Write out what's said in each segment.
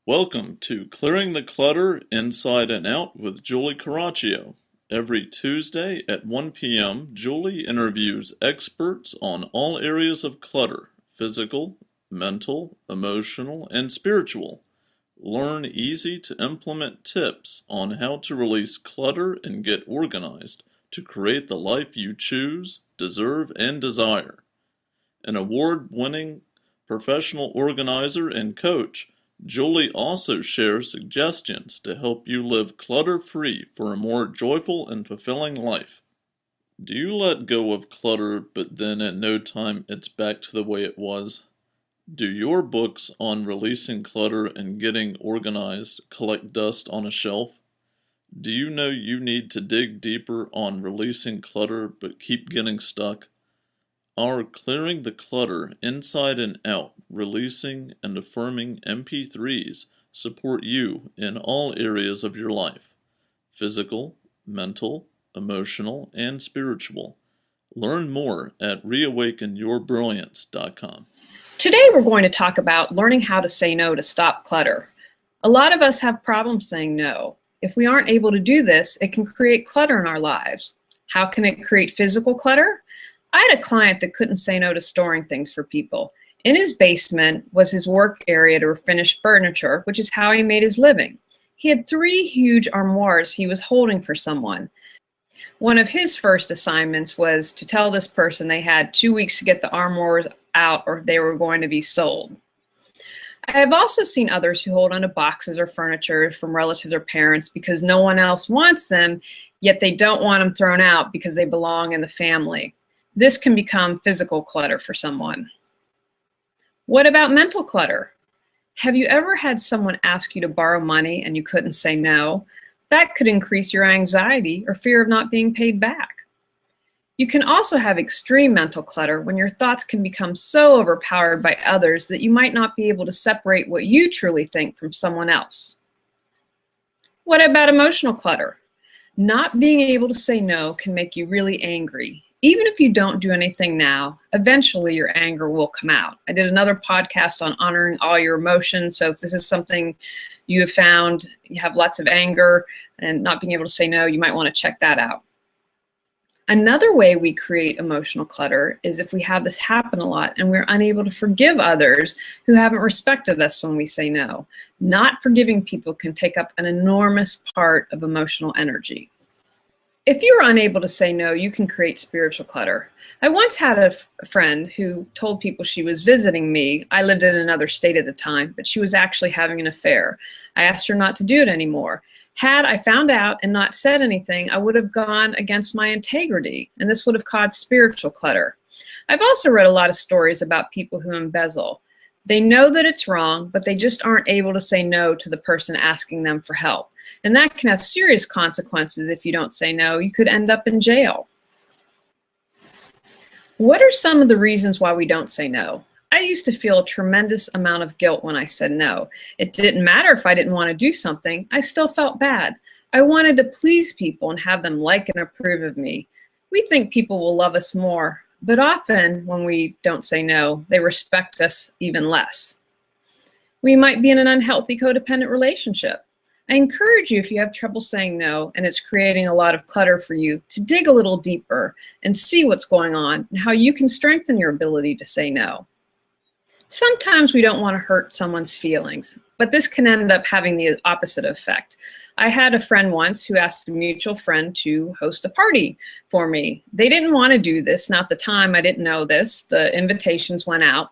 Welcome to Clearing the Clutter Inside and Out with Julie Coraccio. Every Tuesday at 1 p.m., Julie interviews experts on all areas of clutter: physical, mental, emotional, and spiritual. Learn easy to implement tips on how to release clutter and get organized to create the life you choose, deserve, and desire. An award-winning professional organizer and coach, Julie also shares suggestions to help you live clutter-free for a more joyful and fulfilling life. Do you let go of clutter, but then at no time it's back to the way it was? Do your books on releasing clutter and getting organized collect dust on a shelf? Do you know you need to dig deeper on releasing clutter but keep getting stuck? Our Clearing the Clutter Inside and Out, Releasing and Affirming MP3s support you in all areas of your life: physical, mental, emotional, and spiritual. Learn more at reawakenyourbrilliance.com. Today we're going to talk about learning how to say no to stop clutter. A lot of us have problems saying no. If we aren't able to do this, it can create clutter in our lives. How can it create physical clutter? I had a client that couldn't say no to storing things for people. In his basement was his work area to finish furniture, which is how he made his living. He had 3 huge armoires he was holding for someone. One of his first assignments was to tell this person they had 2 weeks to get the armoires out or they were going to be sold. I have also seen others who hold onto boxes or furniture from relatives or parents because no one else wants them, yet they don't want them thrown out because they belong in the family. This can become physical clutter for someone. What about mental clutter? Have you ever had someone ask you to borrow money and you couldn't say no? That could increase your anxiety or fear of not being paid back. You can also have extreme mental clutter when your thoughts can become so overpowered by others that you might not be able to separate what you truly think from someone else. What about emotional clutter? Not being able to say no can make you really angry. Even if you don't do anything now, eventually your anger will come out. I did another podcast on honoring all your emotions, so if this is something you have found, you have lots of anger and not being able to say no, you might want to check that out. Another way we create emotional clutter is if we have this happen a lot and we're unable to forgive others who haven't respected us when we say no. Not forgiving people can take up an enormous part of emotional energy. If you're unable to say no, you can create spiritual clutter. I once had a friend who told people she was visiting me. I lived in another state at the time, but she was actually having an affair. I asked her not to do it anymore. Had I found out and not said anything, I would have gone against my integrity, and this would have caused spiritual clutter. I've also read a lot of stories about people who embezzle. They know that it's wrong, but they just aren't able to say no to the person asking them for help. And that can have serious consequences if you don't say no. You could end up in jail. What are some of the reasons why we don't say no? I used to feel a tremendous amount of guilt when I said no. It didn't matter if I didn't want to do something. I still felt bad. I wanted to please people and have them like and approve of me. We think people will love us more, but often when we don't say no, they respect us even less. We might be in an unhealthy codependent relationship. I encourage you, if you have trouble saying no and it's creating a lot of clutter for you, to dig a little deeper and see what's going on and how you can strengthen your ability to say no. Sometimes we don't want to hurt someone's feelings, but this can end up having the opposite effect. I had a friend once who asked a mutual friend to host a party for me. They didn't want to do this. Now at the time, I didn't know this. The invitations went out.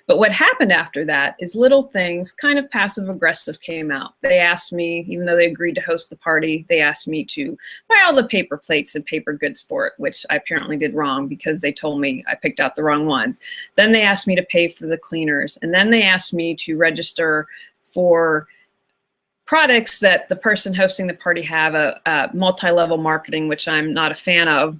But what happened after that is little things, kind of passive-aggressive, came out. They asked me, even though they agreed to host the party, they asked me to buy all the paper plates and paper goods for it, which I apparently did wrong because they told me I picked out the wrong ones. Then they asked me to pay for the cleaners. And then they asked me to register for products that the person hosting the party have, a multi-level marketing, which I'm not a fan of.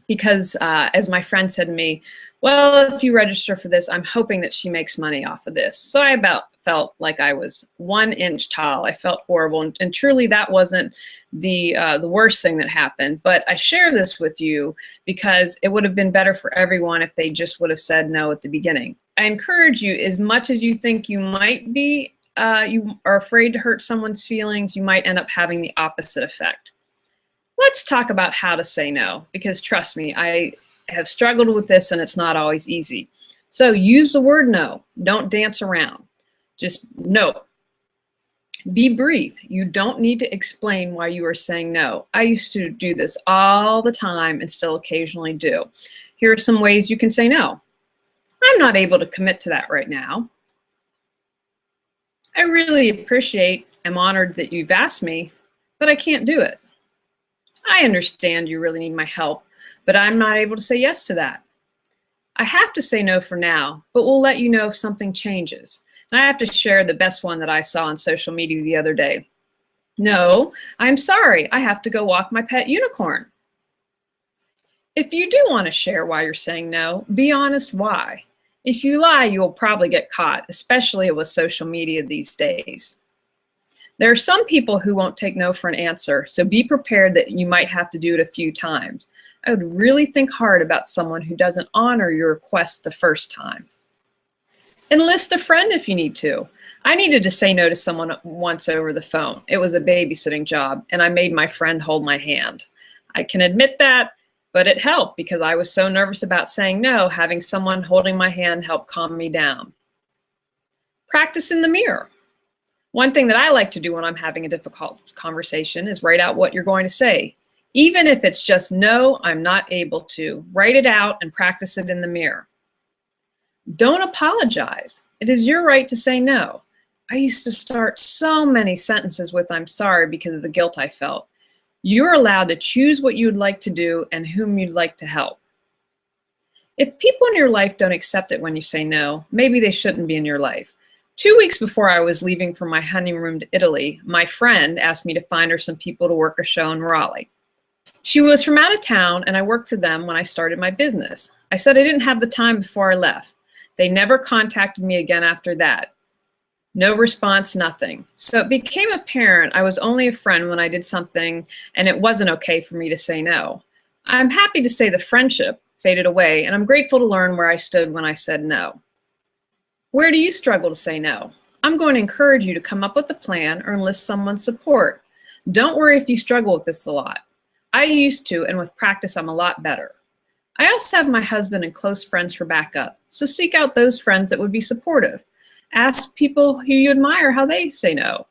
Because as my friend said to me, well, if you register for this, I'm hoping that she makes money off of this. So I about felt like I was 1 inch tall. I felt horrible. And truly, that wasn't the worst thing that happened. But I share this with you because it would have been better for everyone if they just would have said no at the beginning. I encourage you, as much as you think you might be you are afraid to hurt someone's feelings, you might end up having the opposite effect. Let's talk about how to say no, because trust me, I have struggled with this and it's not always easy. So use the word no. Don't dance around. Just no. Be brief. You don't need to explain why you are saying no. I used to do this all the time and still occasionally do. Here are some ways you can say no. I'm not able to commit to that right now. I really appreciate, I'm honored that you've asked me, but I can't do it. I understand you really need my help, but I'm not able to say yes to that. I have to say no for now, but we'll let you know if something changes. And I have to share the best one that I saw on social media the other day. No, I'm sorry, I have to go walk my pet unicorn. If you do want to share why you're saying no, be honest why. If you lie, you will probably get caught, especially with social media these days. There are some people who won't take no for an answer, so be prepared that you might have to do it a few times. I would really think hard about someone who doesn't honor your request the first time. Enlist a friend if you need to. I needed to say no to someone once over the phone. It was a babysitting job, and I made my friend hold my hand. I can admit that, but it helped because I was so nervous about saying no, having someone holding my hand helped calm me down. Practice in the mirror. One thing that I like to do when I'm having a difficult conversation is write out what you're going to say. Even if it's just no, I'm not able to. Write it out and practice it in the mirror. Don't apologize. It is your right to say no. I used to start so many sentences with I'm sorry because of the guilt I felt. You're allowed to choose what you'd like to do and whom you'd like to help. If people in your life don't accept it when you say no, maybe they shouldn't be in your life. 2 weeks before I was leaving for my honeymoon to Italy, my friend asked me to find her some people to work a show in Raleigh. She was from out of town, and I worked for them when I started my business. I said I didn't have the time before I left. They never contacted me again after that. No response, nothing. So it became apparent I was only a friend when I did something, and it wasn't okay for me to say no. I'm happy to say the friendship faded away, and I'm grateful to learn where I stood when I said no. Where do you struggle to say no? I'm going to encourage you to come up with a plan or enlist someone's support. Don't worry if you struggle with this a lot. I used to, and with practice, I'm a lot better. I also have my husband and close friends for backup, so seek out those friends that would be supportive. Ask people who you admire how they say no.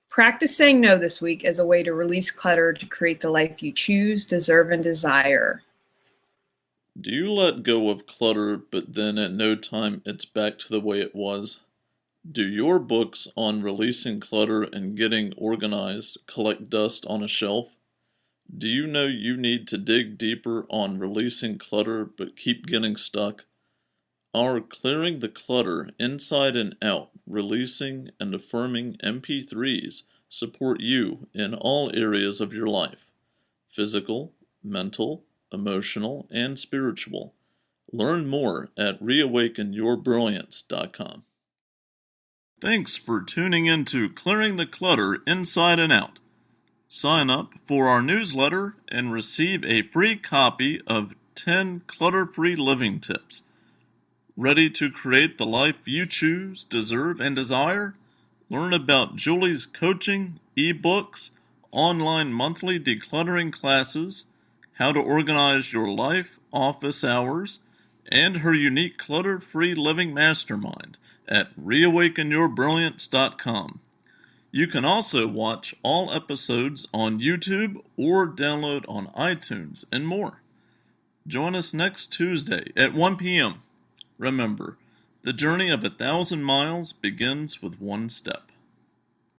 Practice saying no this week as a way to release clutter to create the life you choose, deserve, and desire. Do you let go of clutter, but then at no time it's back to the way it was? Do your books on releasing clutter and getting organized collect dust on a shelf? Do you know you need to dig deeper on releasing clutter but keep getting stuck? Our Clearing the Clutter Inside and Out, Releasing and Affirming MP3s support you in all areas of your life: physical, mental, emotional, and spiritual. Learn more at reawakenyourbrilliance.com. Thanks for tuning in to Clearing the Clutter Inside and Out. Sign up for our newsletter and receive a free copy of 10 clutter-free living tips. Ready to create the life you choose, deserve, and desire? Learn about Julie's coaching, ebooks, online monthly decluttering classes, how to organize your life, office hours, and her unique clutter-free living mastermind at reawakenyourbrilliance.com. You can also watch all episodes on YouTube or download on iTunes and more. Join us next Tuesday at 1 p.m. Remember, the journey of 1,000 miles begins with one step.